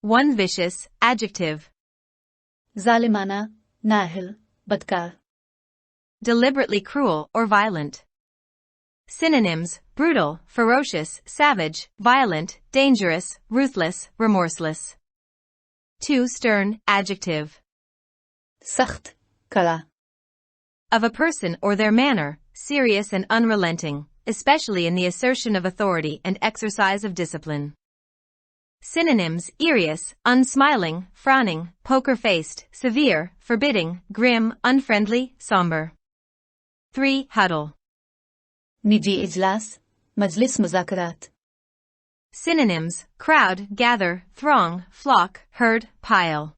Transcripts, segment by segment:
1 vicious, adjective. Zalimana, nahil, badkar. Deliberately cruel or violent. Synonyms: brutal, ferocious, savage, violent, dangerous, ruthless, remorseless. 2 stern, adjective. Sakht, kara. Of a person or their manner, serious and unrelenting, especially in the assertion of authority and exercise of discipline. Synonyms: irious, unsmiling, frowning, poker-faced, severe, forbidding, grim, unfriendly, somber. 3 huddle. Niji ijlas, majlis muzakarat. Synonyms: crowd, gather, throng, flock, herd, pile.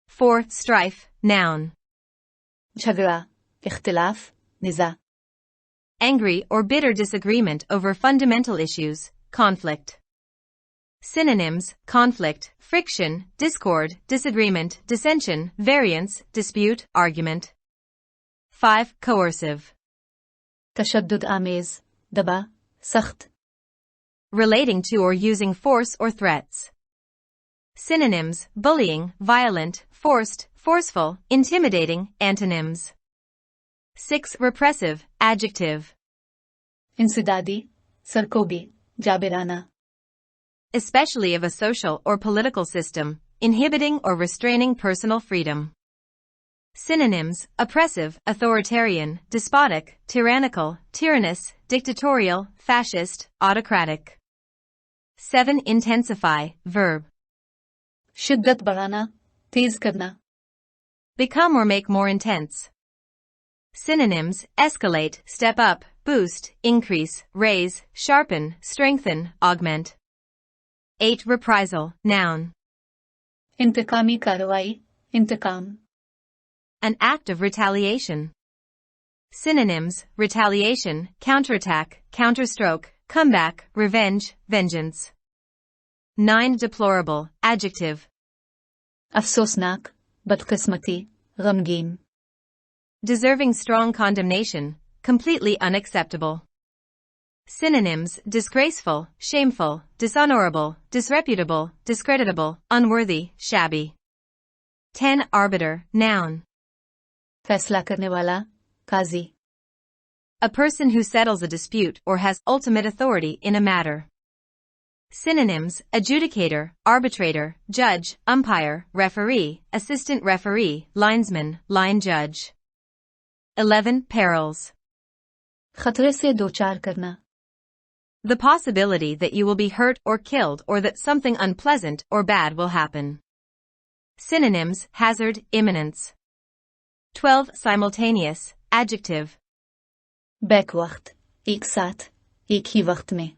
4 strife, noun. Jhagda, ikhtilaf, niza. Angry or bitter disagreement over fundamental issues, conflict. Synonyms: conflict, friction, discord, disagreement, dissension, variance, dispute, argument. 5 coercive. Tashaddud amez, daba, sakht. Relating to or using force or threats. Synonyms: bullying, violent, forced, forceful, intimidating, antonyms. 6 repressive, adjective. Insidadi, sarkobi, jabirana. Especially of a social or political system, inhibiting or restraining personal freedom. Synonyms: oppressive, authoritarian, despotic, tyrannical, tyrannous, dictatorial, fascist, autocratic. 7 intensify, verb. Shiddat barana, tez karna. Become or make more intense. Synonyms: escalate, step up, boost, increase, raise, sharpen, strengthen, augment. 8 reprisal, noun. Intikami karwai, intikam. An act of retaliation. Synonyms: retaliation, counterattack, counterstroke, comeback, revenge, vengeance. 9 deplorable, adjective. Afsosnak, badqismati, ghamgin. Deserving strong condemnation, completely unacceptable. Synonyms: disgraceful, shameful, dishonorable, disreputable, discreditable, unworthy, shabby. 10 arbiter, noun. Faisla karne wala, kazi. A person who settles a dispute or has ultimate authority in a matter. Synonyms: adjudicator, arbitrator, judge, umpire, referee, assistant referee, linesman, line judge. 11 perils. Khatre se dochar karna. The possibility that you will be hurt or killed or that something unpleasant or bad will happen. Synonyms: hazard, imminence. 12 simultaneous, adjective. Back waqt, ek saath, ek hi waqt mein.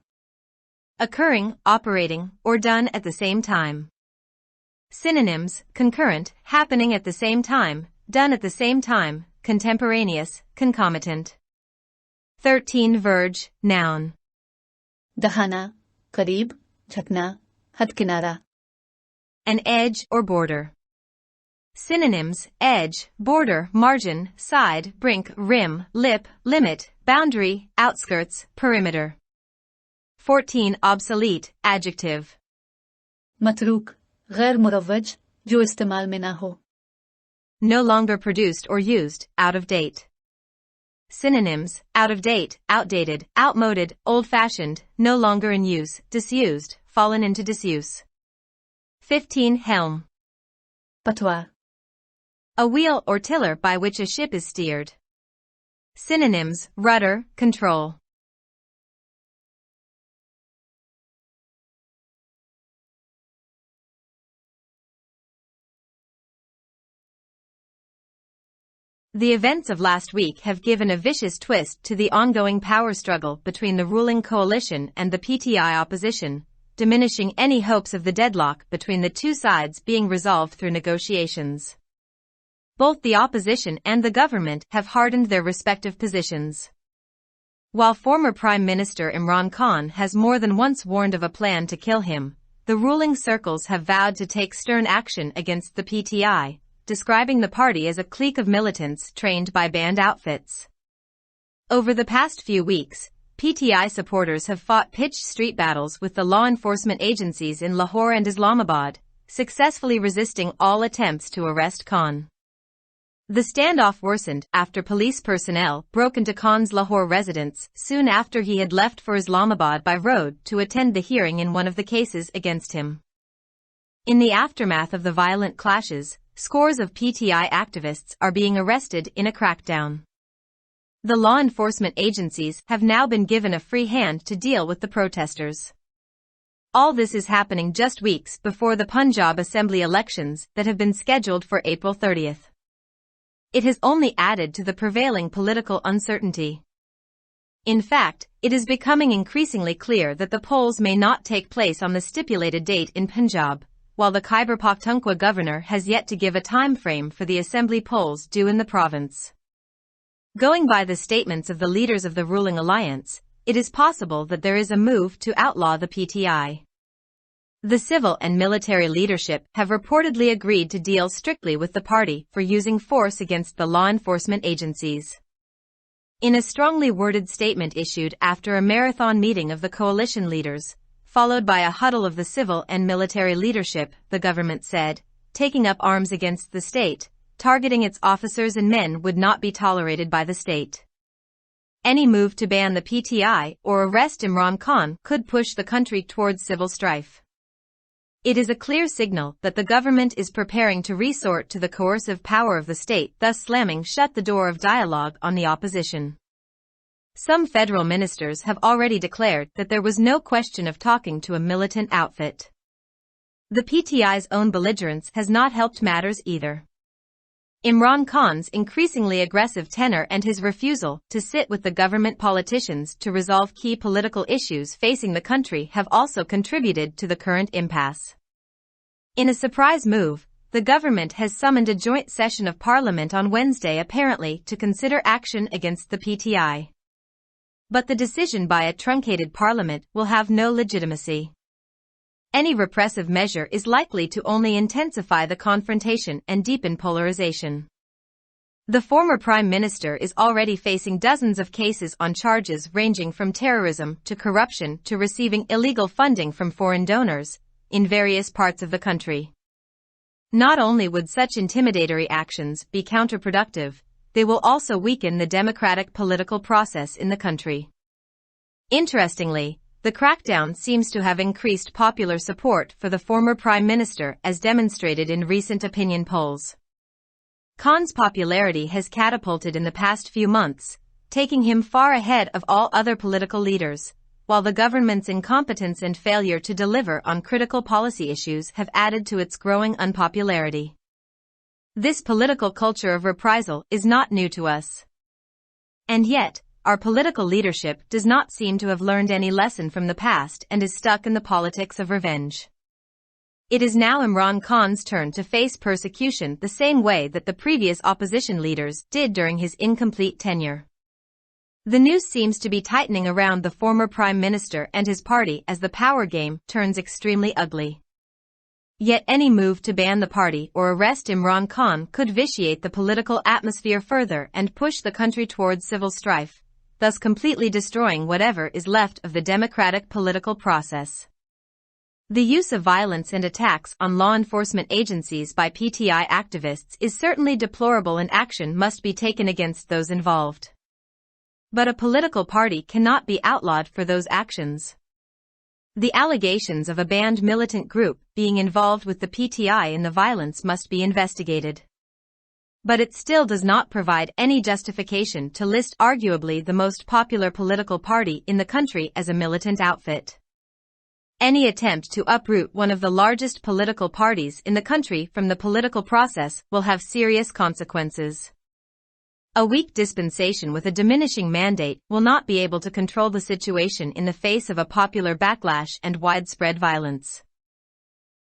Occurring, operating, or done at the same time. Synonyms: concurrent, happening at the same time, done at the same time, contemporaneous, concomitant. 13 verge, noun. Dahana, kareeb, jhakna, had kinara. An edge or border. Synonyms: edge, border, margin, side, brink, rim, lip, limit, boundary, outskirts, perimeter. 14 obsolete, adjective. Matruk, ghair murawwaj, jo istemal mein na ho. No longer produced or used, out of date. Synonyms: out of date, outdated, outmoded, old-fashioned, no longer in use, disused, fallen into disuse. 15 helm. Patwar. A wheel or tiller by which a ship is steered. Synonyms: rudder, control. The events of last week have given a vicious twist to the ongoing power struggle between the ruling coalition and the PTI opposition, diminishing any hopes of the deadlock between the two sides being resolved through negotiations. Both the opposition and the government have hardened their respective positions. While former Prime Minister Imran Khan has more than once warned of a plan to kill him, the ruling circles have vowed to take stern action against the PTI, describing the party as a clique of militants trained by banned outfits. Over the past few weeks, PTI supporters have fought pitched street battles with the law enforcement agencies in Lahore and Islamabad, successfully resisting all attempts to arrest Khan. The standoff worsened after police personnel broke into Khan's Lahore residence soon after he had left for Islamabad by road to attend the hearing in one of the cases against him. In the aftermath of the violent clashes, scores of PTI activists are being arrested in a crackdown. The law enforcement agencies have now been given a free hand to deal with the protesters. All this is happening just weeks before the Punjab Assembly elections that have been scheduled for April 30th. It has only added to the prevailing political uncertainty. In fact, it is becoming increasingly clear that the polls may not take place on the stipulated date in Punjab, while the Khyber Pakhtunkhwa governor has yet to give a time frame for the assembly polls due in the province. Going by the statements of the leaders of the ruling alliance, it is possible that there is a move to outlaw the PTI. The civil and military leadership have reportedly agreed to deal strictly with the party for using force against the law enforcement agencies. In a strongly worded statement issued after a marathon meeting of the coalition leaders, followed by a huddle of the civil and military leadership, the government said, taking up arms against the state, targeting its officers and men would not be tolerated by the state. Any move to ban the PTI or arrest Imran Khan could push the country towards civil strife. It is a clear signal that the government is preparing to resort to the coercive power of the state, thus slamming shut the door of dialogue on the opposition. Some federal ministers have already declared that there was no question of talking to a militant outfit. The PTI's own belligerence has not helped matters either. Imran Khan's increasingly aggressive tenor and his refusal to sit with the government politicians to resolve key political issues facing the country have also contributed to the current impasse. In a surprise move, the government has summoned a joint session of parliament on Wednesday apparently to consider action against the PTI. But the decision by a truncated parliament will have no legitimacy. Any repressive measure is likely to only intensify the confrontation and deepen polarization. The former prime minister is already facing dozens of cases on charges ranging from terrorism to corruption to receiving illegal funding from foreign donors in various parts of the country. Not only would such intimidatory actions be counterproductive, they will also weaken the democratic political process in the country. Interestingly, the crackdown seems to have increased popular support for the former prime minister as demonstrated in recent opinion polls. Khan's popularity has catapulted in the past few months, taking him far ahead of all other political leaders, while the government's incompetence and failure to deliver on critical policy issues have added to its growing unpopularity. This political culture of reprisal is not new to us. And yet, our political leadership does not seem to have learned any lesson from the past and is stuck in the politics of revenge. It is now Imran Khan's turn to face persecution the same way that the previous opposition leaders did during his incomplete tenure. The noose seems to be tightening around the former prime minister and his party as the power game turns extremely ugly. Yet any move to ban the party or arrest Imran Khan could vitiate the political atmosphere further and push the country towards civil strife, thus completely destroying whatever is left of the democratic political process. The use of violence and attacks on law enforcement agencies by PTI activists is certainly deplorable and action must be taken against those involved. But a political party cannot be outlawed for those actions. The allegations of a banned militant group being involved with the PTI in the violence must be investigated. But it still does not provide any justification to list arguably the most popular political party in the country as a militant outfit. Any attempt to uproot one of the largest political parties in the country from the political process will have serious consequences. A weak dispensation with a diminishing mandate will not be able to control the situation in the face of a popular backlash and widespread violence.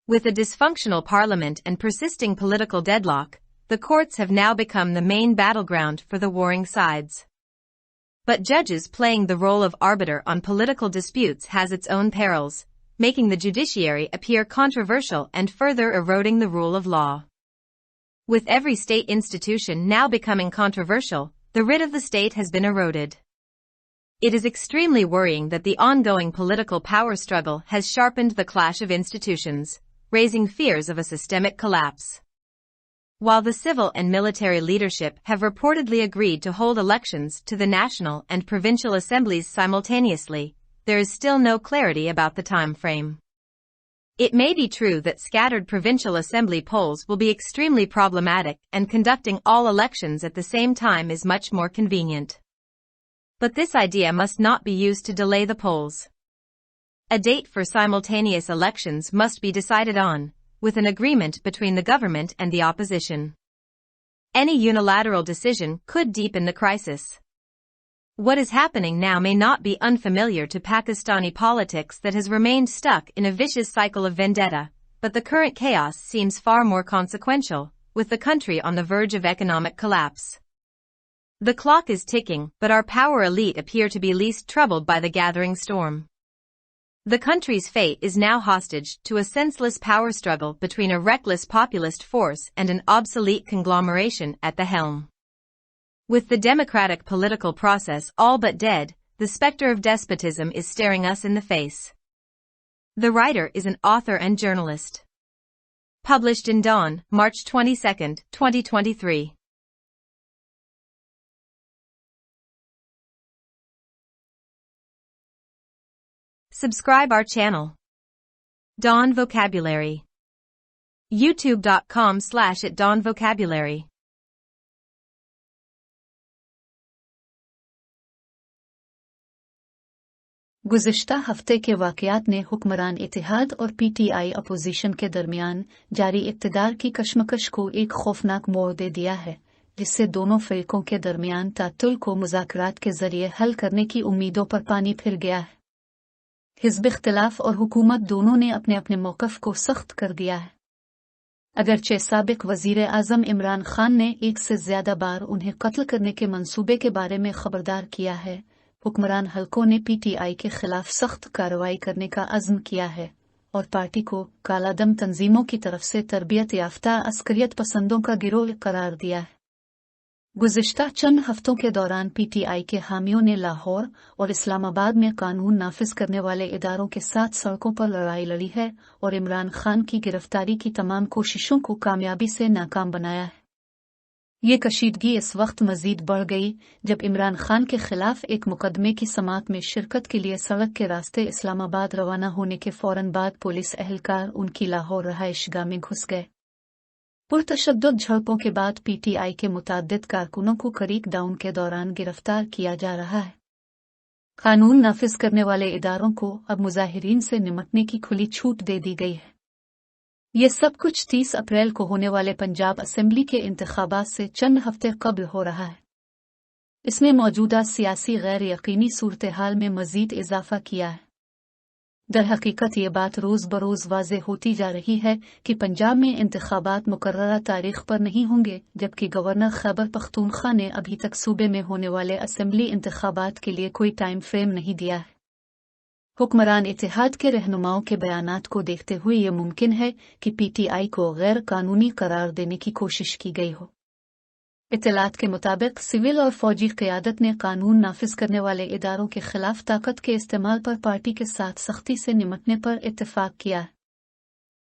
With a dysfunctional parliament and persisting political deadlock, the courts have now become the main battleground for the warring sides. But judges playing the role of arbiter on political disputes has its own perils, making the judiciary appear controversial and further eroding the rule of law. With every state institution now becoming controversial, the writ of the state has been eroded. It is extremely worrying that the ongoing political power struggle has sharpened the clash of institutions, raising fears of a systemic collapse. While the civil and military leadership have reportedly agreed to hold elections to the national and provincial assemblies simultaneously, there is still no clarity about the time frame. It may be true that scattered provincial assembly polls will be extremely problematic, and conducting all elections at the same time is much more convenient. But this idea must not be used to delay the polls. A date for simultaneous elections must be decided on, with an agreement between the government and the opposition. Any unilateral decision could deepen the crisis. What is happening now may not be unfamiliar to Pakistani politics that has remained stuck in a vicious cycle of vendetta, but the current chaos seems far more consequential, with the country on the verge of economic collapse. The clock is ticking, but our power elite appear to be least troubled by the gathering storm. The country's fate is now hostage to a senseless power struggle between a reckless populist force and an obsolete conglomeration at the helm. With the democratic political process all but dead, the specter of despotism is staring us in the face. The writer is an author and journalist. Published in Dawn, March 22, 2023. Subscribe our channel. Dawn Vocabulary. YouTube.com/@DawnVocabulary. गुज़िश्ता हफ्ते के वाक़यात ने हुक्मरान इत्तेहाद और PTI opposition के दरमियान जारी इक़्तिदार की कशमकश को एक खौफनाक मोड़ दे दिया है, जिससे दोनों फ़िरक़ों के दरमियान तातुल को मुज़ाकरात के ज़रिए हल करने की उम्मीदों पर पानी फिर गया है। हिज़्ब इख्तिलाफ़ और हुकूमत दोनों ने अपने अपने मौक़िफ़ को सख्त कर दिया है। अगरचे साबिक़ वज़ीर आज़म इमरान खान ने एक से ज़्यादा बार उन्हें कत्ल करने के मंसूबे के बारे में ख़बरदार किया है, हुक्मरान हलकों ने पीटीआई के ख़िलाफ़ सख्त कार्रवाई करने का अज़्म किया है और पार्टी को कालादम तंजीमों की तरफ से तरबियत याफ्ता अस्करियत पसंदों का गिरोह करार दिया है। गुज़िश्ता चंद हफ्तों के दौरान पीटीआई के हामियों ने लाहौर और इस्लामाबाद में कानून नाफिज करने वाले इदारों के साथ सड़कों पर लड़ाई लड़ी है और इमरान खान की गिरफ्तारी की तमाम कोशिशों को कामयाबी से नाकाम बनाया है। ये कशीदगी इस वक्त मजीद बढ़ गई जब इमरान खान के खिलाफ एक मुकदमे की समाअत में शिरकत के लिए सड़क के रास्ते इस्लामाबाद रवाना होने के फौरन बाद पुलिस एहलकार उनकी लाहौर रहायशगाह में घुस गए। पुरतशद्दुद झड़पों के बाद पीटीआई के मुताद्दिद कारकुनों को क्रीक डाउन के दौरान गिरफ्तार किया जा रहा है। कानून नाफिज करने वाले इदारों को अब मुजाहिरीन से निमटने की खुली छूट दे दी गई है। ये सब कुछ 30 अप्रैल को होने वाले पंजाब असेंबली के इंतखाबात से चंद हफ्ते कबल हो रहा है। इसमें मौजूदा सियासी गैर यकीनी सूरत-ए-हाल में मजीद इजाफा किया है। दरहकीकत ये बात रोज़ बरोज़ वाज़ेह होती जा रही है कि पंजाब में इंतखाबात मुकर्ररा तारीख पर नहीं होंगे, जबकि गवर्नर खैबर पख्तूनख्वा ने अभी तक सूबे में होने वाले असेंबली इंतखाबात के लिए कोई टाइम फ्रेम नहीं दिया है। हुक्मरान इत्तेहाद के रहनुमाओं के बयानात को देखते हुए ये मुमकिन है कि पीटीआई को गैर कानूनी करार देने की कोशिश की गई हो। इत्तलात के मुताबिक सिविल और फौजी क़यादत ने कानून नाफिज करने वाले इदारों के खिलाफ ताकत के इस्तेमाल पर पार्टी के साथ सख्ती से निमटने पर इत्तेफाक किया।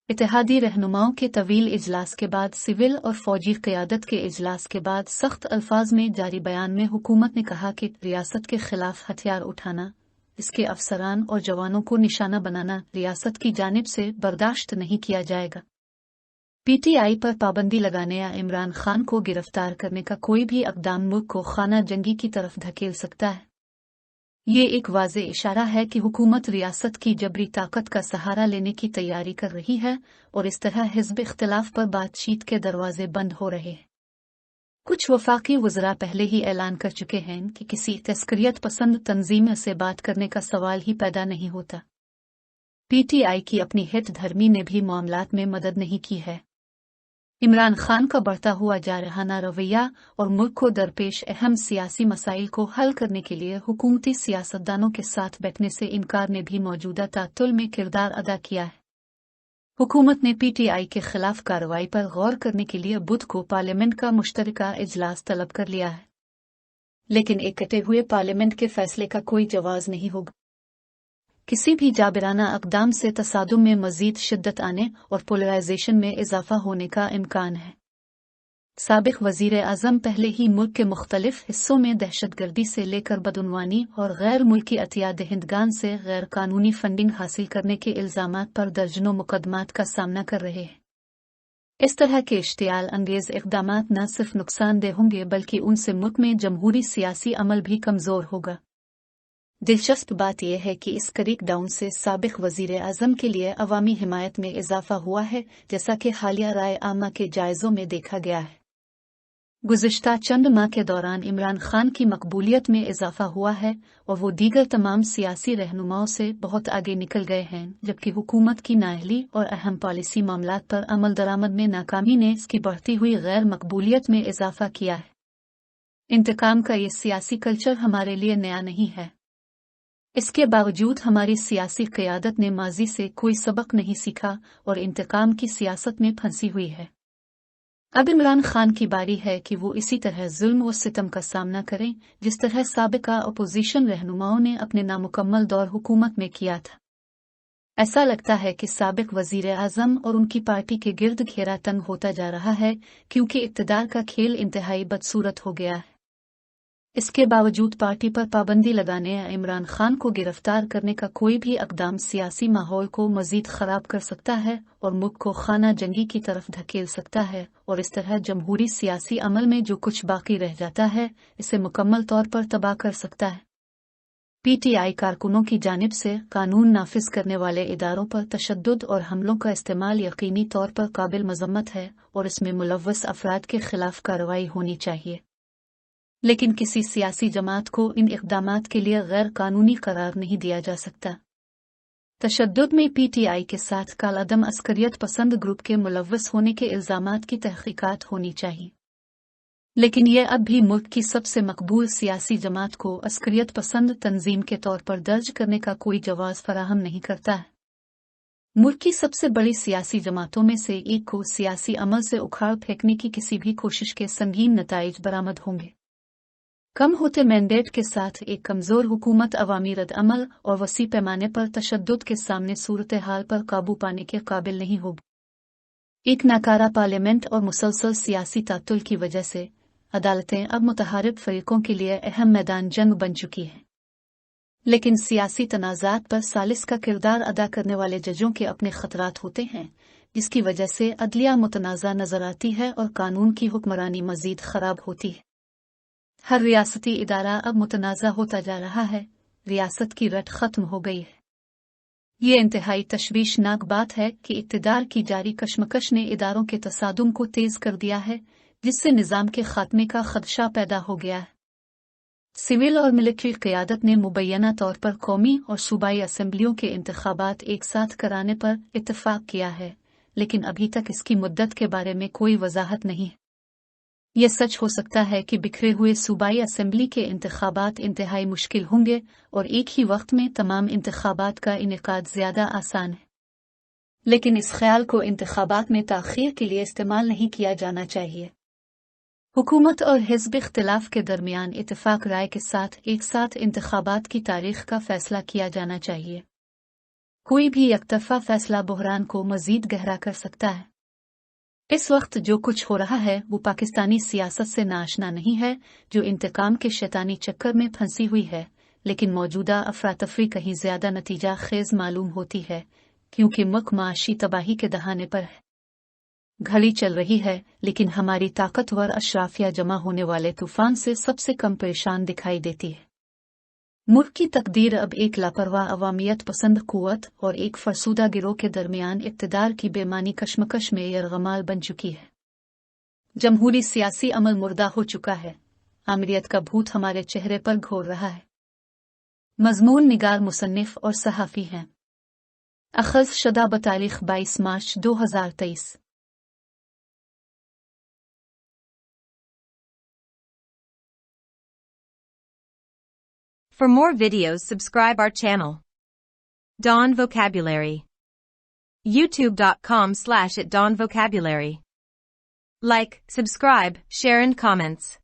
इत्तेहादी रहनुमाओं के तवील इजलास के बाद सिविल और फौजी क़यादत के इजलास के बाद सख्त अल्फाज में जारी बयान में हुकूमत ने कहा कि रियासत के खिलाफ हथियार उठाना, इसके अफसरान और जवानों को निशाना बनाना रियासत की जानिब से बर्दाश्त नहीं किया जाएगा। पीटीआई पर पाबंदी लगाने या इमरान खान को गिरफ्तार करने का कोई भी इक़दाम मुल्क को खाना जंगी की तरफ धकेल सकता है। ये एक वाज़ेह इशारा है कि हुकूमत रियासत की जबरी ताकत का सहारा लेने की तैयारी कर रही है और इस तरह हिज़्ब इख्तिलाफ़ पर बातचीत के दरवाजे बंद हो रहे हैं। कुछ वफाकी वज़रा पहले ही ऐलान कर चुके हैं कि किसी तस्करियत पसंद तंजीम से बात करने का सवाल ही पैदा नहीं होता। पीटीआई की अपनी हित धर्मी ने भी मामलात में मदद नहीं की है। इमरान खान का बढ़ता हुआ जारहाना रवैया और मुल्क को दरपेश अहम सियासी मसाइल को हल करने के लिए हुकूमती सियासतदानों के साथ बैठने से इनकार ने भी मौजूदा तातुल में किरदार अदा किया है। हुकूमत ने पीटीआई के खिलाफ कार्रवाई पर गौर करने के लिए बुध को पार्लियामेंट का मुश्तरका इजलास तलब कर लिया है, लेकिन एक कटे हुए पार्लियामेंट के फैसले का कोई जवाब नहीं होगा। किसी भी जाबिराना अक़दाम से तसादुम में मज़ीद शिद्दत आने और पोलराइजेशन में इजाफा होने का इम्कान है। साबिक़ वज़ीर आज़म पहले ही मुल्क के मुख्तलिफ हिस्सों में दहशतगर्दी से लेकर बदउनवानी और गैर मुल्की अतिया दहिंदगान से गैर कानूनी फंडिंग हासिल करने के इल्ज़ामात पर दर्जनों मुकदमात का सामना कर रहे हैं। इस तरह के इश्तियाल अंगेज़ इक़दामात न सिर्फ नुकसानदेह होंगे बल्कि उनसे मुल्क में जमहूरी सियासी अमल भी कमज़ोर होगा। दिलचस्प बात यह है कि इस क्रैक डाउन से साबिक़ वज़ीर आज़म के लिए अवामी हिमायत में इजाफा हुआ है, जैसा कि हालिया राय आमा के जायज़ों में देखा गया है। गुज़िश्ता चंद माह के दौरान इमरान खान की मकबूलियत में इजाफा हुआ है और वो दीगर तमाम सियासी रहनुमाओं से बहुत आगे निकल गए हैं, जबकि हुकूमत की नाअहली और अहम पॉलिसी मामलात पर अमल दरामद में नाकामी ने इसकी बढ़ती हुई गैर मकबूलियत में इजाफा किया है। इंतकाम का ये सियासी कल्चर हमारे लिए नया नहीं है। इसके बावजूद हमारी सियासी क़यादत ने माजी से कोई सबक नहीं सीखा और इंतकाम की सियासत में फंसी हुई है। अब इमरान खान की बारी है कि वो इसी तरह जुल्म व सितम का सामना करें जिस तरह साबिका अपोजिशन रहनुमाओं ने अपने नामुकम्मल दौर हुकूमत में किया था। ऐसा लगता है कि साबिक वज़ीर आज़म और उनकी पार्टी के गिर्द घेरा तंग होता जा रहा है, क्योंकि इक़्तिदार का खेल इंतहाई बदसूरत हो गया है। इसके बावजूद पार्टी पर पाबंदी लगाने या इमरान खान को गिरफ्तार करने का कोई भी इक़दाम सियासी माहौल को मज़ीद ख़राब कर सकता है और मुल्क को खाना जंगी की तरफ धकेल सकता है, और इस तरह जमहूरी सियासी अमल में जो कुछ बाकी रह जाता है इसे मुकम्मल तौर पर तबाह कर सकता है। पीटीआई कारकुनों की जानिब से कानून नाफिज करने वाले इदारों पर तशद्दुद और हमलों का इस्तेमाल यकीनी तौर पर काबिल मज़म्मत है और इसमें मुलव्वस अफराद के खिलाफ कार्रवाई होनी चाहिए, लेकिन किसी सियासी जमात को इन इक़दामात के लिए गैर कानूनी करार नहीं दिया जा सकता। तशद्दुद में पीटीआई के साथ कालादम अस्करियत पसंद ग्रुप के मुलव्वस होने के इल्ज़ामात की तहक़ीक़ात होनी चाहिए, लेकिन यह अब भी मुल्क की सबसे मकबूल सियासी जमात को अस्करियत पसंद तंजीम के तौर पर दर्ज करने का कोई जवाज़ फराहम नहीं करता है। मुल्क की सबसे बड़ी सियासी जमातों में से एक को सियासी अमल से उखाड़ फेंकने की किसी भी कोशिश के संगीन नताइज बरामद होंगे। कम होते मैंडेट के साथ एक कमज़ोर हुकूमत अवामी रद्द अमल और वसी पैमाने पर तशद्दुद के सामने सूरत हाल पर काबू पाने के काबिल नहीं होगी। एक नाकारा पार्लियामेंट और मुसलसल सियासी तातुल की वजह से अदालतें अब मुतहारिब फरीकों के लिए अहम मैदान जंग बन चुकी हैं, लेकिन सियासी तनाज़ात पर सालिस का किरदार अदा करने वाले जजों के अपने खतरात होते हैं, जिसकी वजह से अदलिया मुतनाज़ा नजर आती है और कानून की हुक्मरानी मज़ीद ख़राब होती है। हर रियासती इदारा अब मुतनाज़ा होता जा रहा है, रियासत की रट ख़त्म हो गई है। ये इंतहाई तशवीशनाक बात है कि इक़्तिदार की जारी कशमकश ने इदारों के तसादुम को तेज़ कर दिया है, जिससे निज़ाम के खात्मे का खदशा पैदा हो गया है। सिविल और मिलिट्री क़यादत ने मुबैना तौर पर कौमी और सूबाई असेंबलियों के इंतखाबात एक साथ कराने पर इत्तफ़ाक़ किया है, लेकिन अभी तक इसकी मुद्दत के बारे में कोई वजाहत नहीं है। यह सच हो सकता है कि बिखरे हुए सूबाई असेंबली के इंतखाबात इंतहाई मुश्किल होंगे और एक ही वक्त में तमाम इंतखाबात का इनेकाद ज़्यादा आसान है, लेकिन इस ख्याल को इंतखाबात में ताख़ीर के लिए इस्तेमाल नहीं किया जाना चाहिए। हुकूमत और हिज़्ब इख्तिलाफ के दरमियान इत्तेफाक राय के साथ एक साथ इंतखाबात की तारीख का फैसला किया जाना चाहिए। कोई भी एकतरफा फैसला बहरान को मज़ीद गहरा कर सकता है। इस वक्त जो कुछ हो रहा है वो पाकिस्तानी सियासत से नाआशना नहीं है, जो इंतकाम के शैतानी चक्कर में फंसी हुई है, लेकिन मौजूदा अफरातफरी कहीं ज्यादा नतीजा खेज मालूम होती है, क्योंकि मुल्क माशी तबाही के दहाने पर है। घड़ी चल रही है, लेकिन हमारी ताकतवर अशराफिया जमा होने वाले तूफान से सबसे कम परेशान दिखाई देती है। मुल्क की तकदीर अब एक लापरवाह अवामियत पसंद कुव्वत और एक फरसूदा गिरोह के दरमियान इक़्तिदार की बेमानी कशमकश में यरगमाल बन चुकी है। जमहूरी सियासी अमल मुर्दा हो चुका है, आमिरियत का भूत हमारे चेहरे पर घोर रहा है। मज़मून निगार मुसन्निफ और सहाफ़ी हैं। अख़ज़ शदा बतारीख़ 22 मार्च 2023। For more videos, subscribe our channel. Dawn Vocabulary. YouTube.com/@dawnvocabulary. Like, subscribe, share and comments.